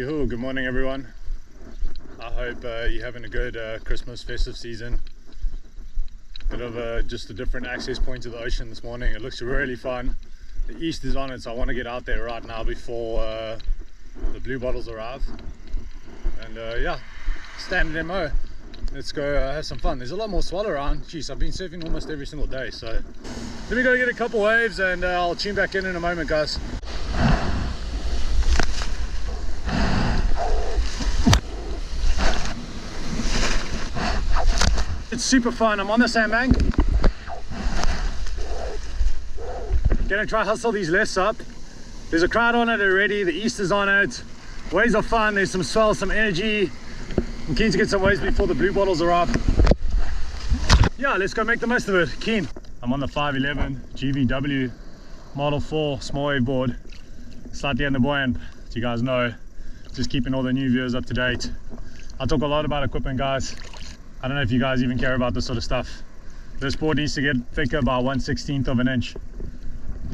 Yoo-hoo, good morning everyone. I hope you're having a good Christmas festive season. Bit of just a different access point to the ocean this morning. It looks really fun. The east is on it, so I want to get out there right now before the blue bottles arrive. And yeah, standard MO. Let's go have some fun. There's a lot more swell around. Jeez, I've been surfing almost every single day, so let me go get a couple waves and I'll tune back in a moment, guys. It's super fun. I'm on the sandbank. Gonna try hustle these lifts up. There's a crowd on it already. The east is on it. Waves are fun. There's some swell, some energy. I'm keen to get some waves before the blue bottles are up. Yeah, let's go make the most of it. Keen. I'm on the 511 GVW Model 4 small wave board. Slightly underbuoyant, as you guys know. Just keeping all the new viewers up to date. I talk a lot about equipment, guys. I don't know if you guys even care about this sort of stuff. This board needs to get thicker by 1/16 of an inch.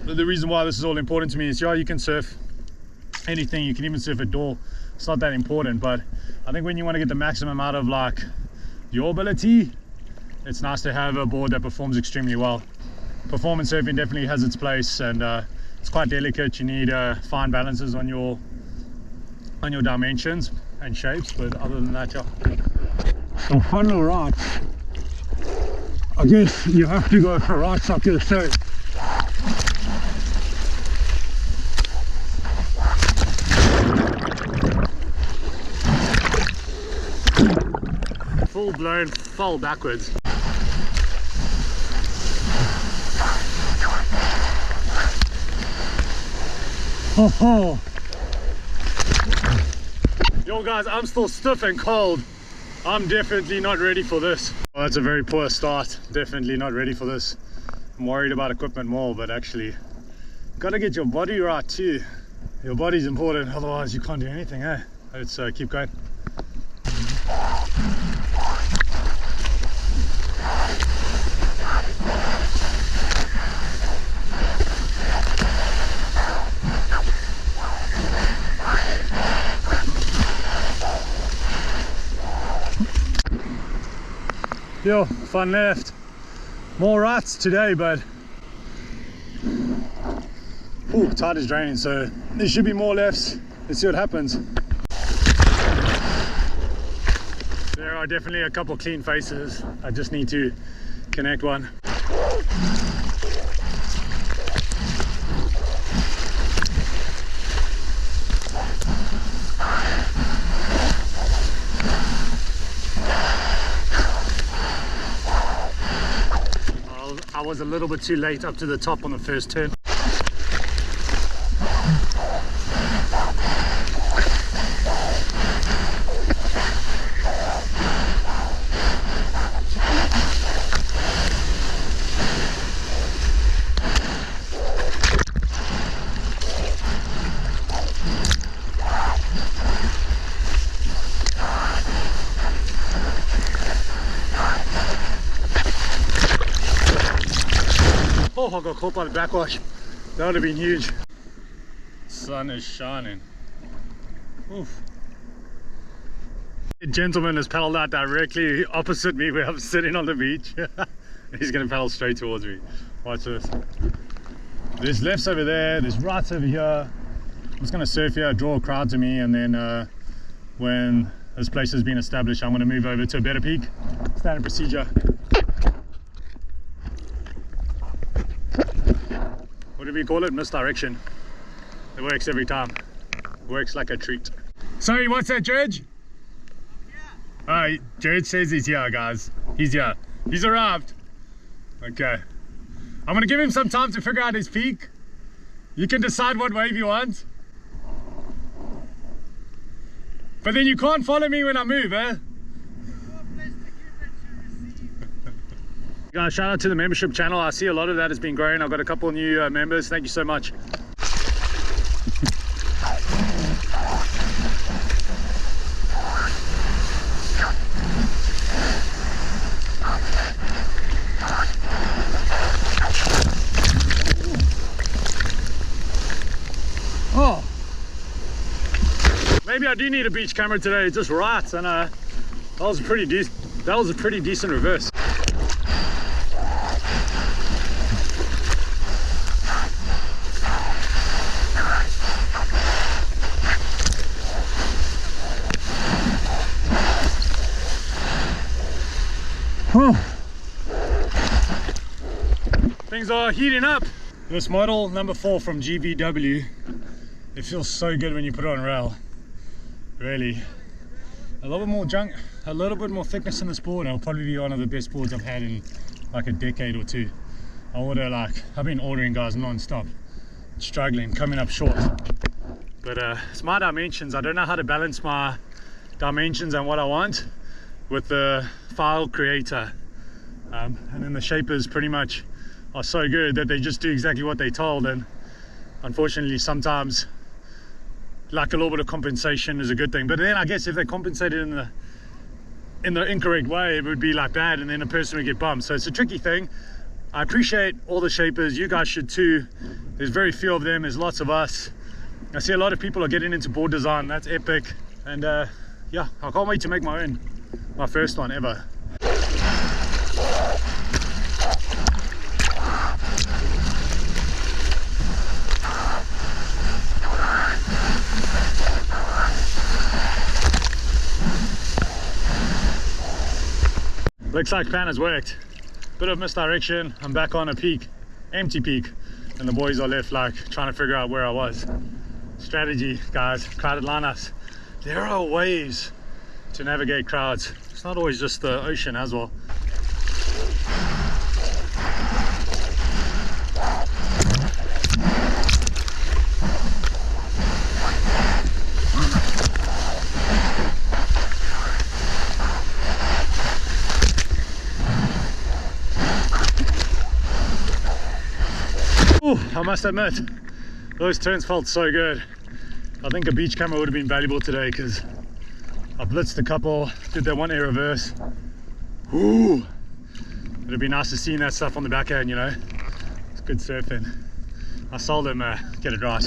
The reason why this is all important to me is, yeah, you can surf anything. You can even surf a door. It's not that important, but I think when you want to get the maximum out of like your ability, it's nice to have a board that performs extremely well. Performance surfing definitely has its place, and it's quite delicate. You need fine balances on your dimensions and shapes, but other than that, yeah. So funnel rods, I guess you have to go for rod suckers, so full blown fall backwards. oh. Yo guys, I'm still stiff and cold. I'm definitely not ready for this. Well, that's a very poor start. Definitely not ready for this. I'm worried about equipment more, but actually gotta get your body right too. Your body's important, otherwise you can't do anything, eh? Let's keep going. Yo, fun lift. More rats today, but ooh, tide is draining, so there should be more lifts. Let's see what happens. There are definitely a couple clean faces. I just need to connect one. I was a little bit too late up to the top on the first turn. Oh, I got caught by the backwash. That would have been huge. Sun is shining. Oof. The gentleman has paddled out directly opposite me where I'm sitting on the beach. He's going to paddle straight towards me. Watch this. There's lefts over there, there's rights over here. I'm just going to surf here, draw a crowd to me, and then when this place has been established, I'm going to move over to a better peak. Standard procedure. What do we call it? Misdirection. It works every time. Works like a treat. Sorry, what's that, George? Alright, George says he's here, guys. He's here. He's arrived. Okay. I'm gonna give him some time to figure out his peak. You can decide what wave you want. But then you can't follow me when I move, eh? Guys, shout out to the membership channel. I see a lot of that has been growing. I've got a couple new members. Thank you so much. maybe I do need a beach camera today. It just right, and that was a pretty decent reverse. Things are heating up. This model number 4 from GVW, it feels so good when you put it on rail. Really, a little bit more junk, a little bit more thickness in this board. It'll probably be one of the best boards I've had in like a decade or two. I've been ordering, guys, non-stop, struggling, coming up short. But it's my dimensions. I don't know how to balance my dimensions and what I want with the file creator, and then the shapers pretty much are so good that they just do exactly what they told, and unfortunately sometimes like a little bit of compensation is a good thing. But then I guess if they compensated in the incorrect way, it would be like bad, and then a person would get bumped. So it's a tricky thing. I appreciate all the shapers, you guys should too. There's very few of them, there's lots of us. I see a lot of people are getting into board design. That's epic. And yeah, I can't wait to make my first one ever. Looks like plan has worked. Bit of misdirection. I'm back on a peak, empty peak, and the boys are left like trying to figure out where I was. Strategy, guys, crowded lineups. There are ways to navigate crowds. It's not always just the ocean as well. Ooh, I must admit, those turns felt so good. I think a beach camera would have been valuable today because I blitzed a couple, did that one air reverse. Ooh, it'd be nice to see that stuff on the backhand, you know. It's good surfing. I seldom get it right.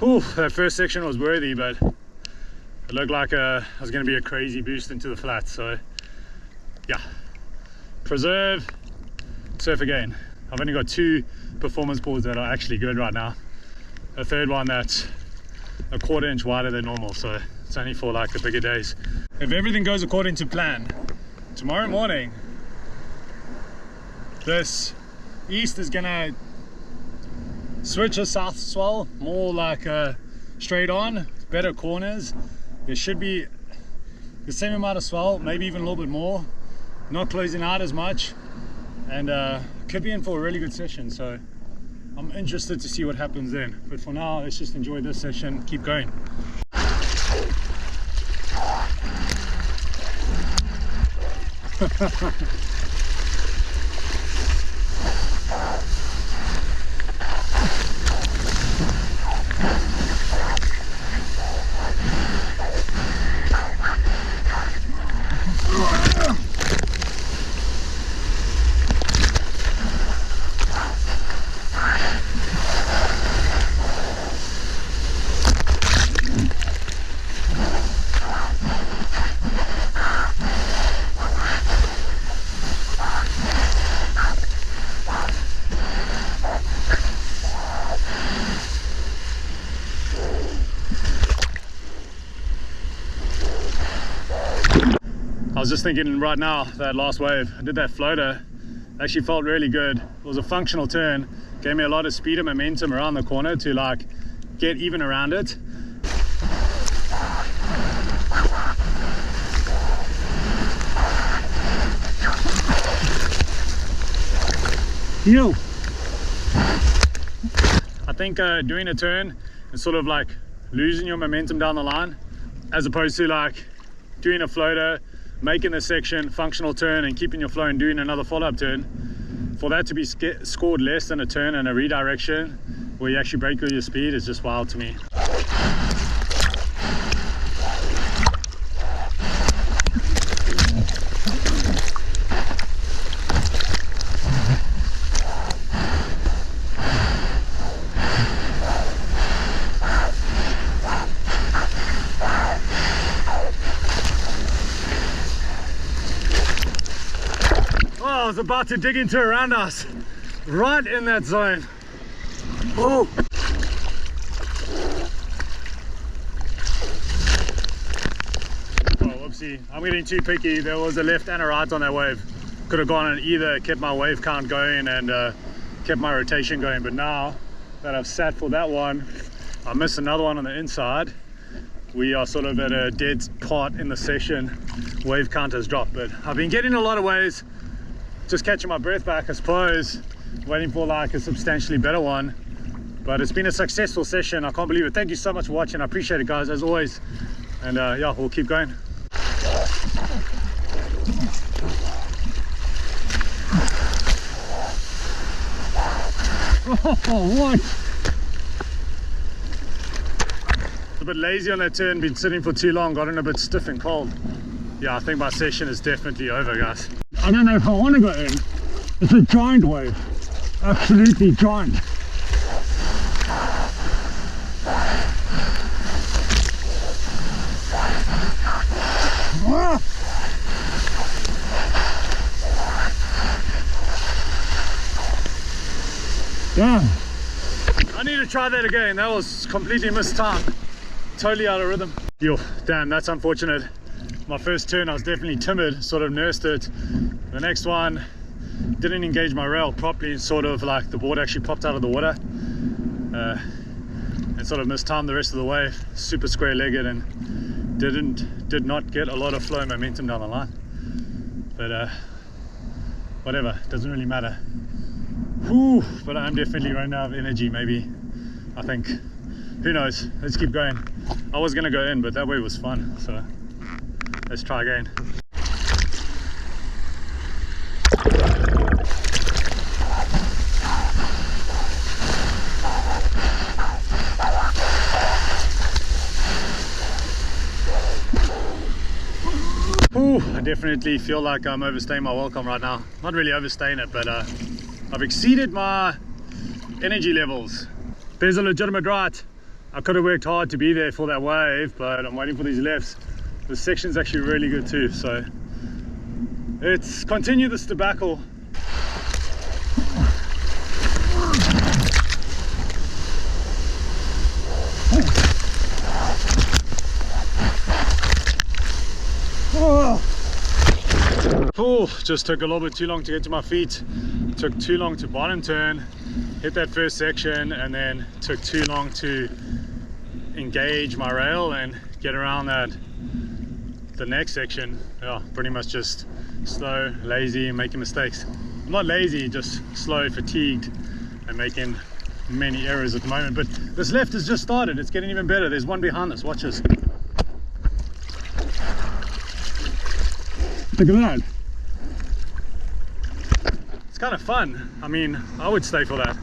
Ooh, that first section was worthy, but it looked like it was going to be a crazy boost into the flat. So yeah, preserve, surf again. I've only got 2 performance boards that are actually good right now. A third one that's a 1/4 inch wider than normal, so it's only for like the bigger days. If everything goes according to plan, tomorrow morning this east is gonna switch a south swell, more like a straight on, better corners. There should be the same amount of swell, maybe even a little bit more, not closing out as much, and could be in for a really good session. So I'm interested to see what happens then, but for now let's just enjoy this session, keep going. I was just thinking right now, that last wave, I did that floater, actually felt really good. It was a functional turn, gave me a lot of speed and momentum around the corner to like get even around it. Yo! I think doing a turn and sort of like losing your momentum down the line, as opposed to like doing a floater making the section functional turn and keeping your flow and doing another follow-up turn, for that to be scored less than a turn and a redirection where you actually break all your speed is just wild to me. I was about to dig into a roundhouse right in that zone. Oh! Oh, whoopsie. I'm getting too picky. There was a left and a right on that wave. Could have gone and either kept my wave count going and kept my rotation going, but now that I've sat for that one, I missed another one on the inside. We are sort of at a dead part in the session. Wave count has dropped, but I've been getting a lot of waves. Just catching my breath back, I suppose, waiting for like a substantially better one. But it's been a successful session. I can't believe it. Thank you so much for watching. I appreciate it, guys, as always. And yeah, we'll keep going. Oh, what? A bit lazy on that turn, been sitting for too long, gotten a bit stiff and cold. Yeah, I think my session is definitely over, guys. I don't know if I want to go in. It's a giant wave. Absolutely giant. Ah! Damn. I need to try that again. That was completely missed time. Totally out of rhythm. Yo, damn, that's unfortunate. My first turn I was definitely timid, sort of nursed it. The next one didn't engage my rail properly, sort of like the board actually popped out of the water and sort of mistimed the rest of the wave. Super square legged and did not get a lot of flow momentum down the line, but whatever, doesn't really matter. Whew, but I'm definitely running out of energy. Maybe, I think, who knows, let's keep going. I was gonna go in, but that wave was fun, so let's try again. Ooh, I definitely feel like I'm overstaying my welcome right now. Not really overstaying it, but I've exceeded my energy levels. There's a legitimate right. I could have worked hard to be there for that wave, but I'm waiting for these lefts. The section's actually really good too, so let's continue this debacle. Oh, just took a little bit too long to get to my feet. Took too long to bottom turn, hit that first section, and then took too long to engage my rail and get around the next section. Yeah, pretty much just slow, lazy, and making mistakes. I'm not lazy, just slow, fatigued, and making many errors at the moment. But this left has just started. It's getting even better. There's one behind us. Watch this. Look at that. It's kind of fun. I mean, I would stay for that.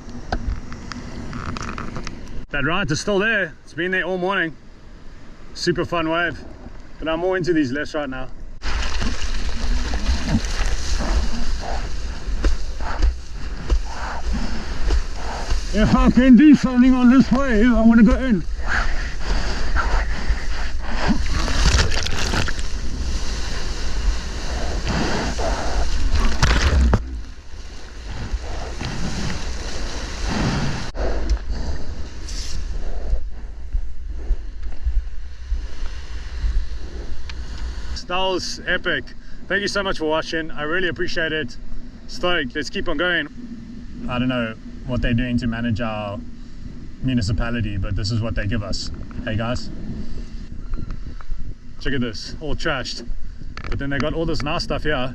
That right is still there. It's been there all morning. Super fun wave. But I'm more into these lefts right now. If I can do something on this wave, I want to go in. That was epic. Thank you so much for watching. I really appreciate it. Stoked. Let's keep on going. I don't know what they're doing to manage our municipality, but this is what they give us. Hey guys, check at this, all trashed, but then they got all this nice stuff here,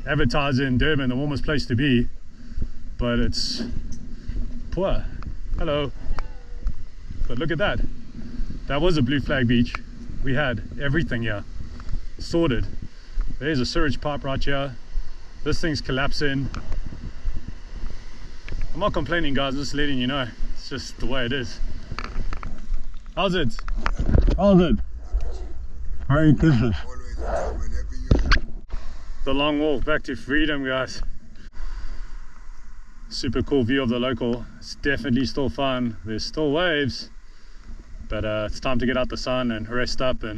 advertising Durban, the warmest place to be, but it's poor. Hello. But look at that. That was a blue flag beach. We had everything here sorted. There's a sewage pipe right here. This thing's collapsing. I'm not complaining, guys, just letting you know. It's just the way it is. How's it? How's it? Merry Christmas. The long walk back to freedom, guys. Super cool view of the local. It's definitely still fun. There's still waves, but it's time to get out the sun and rest up and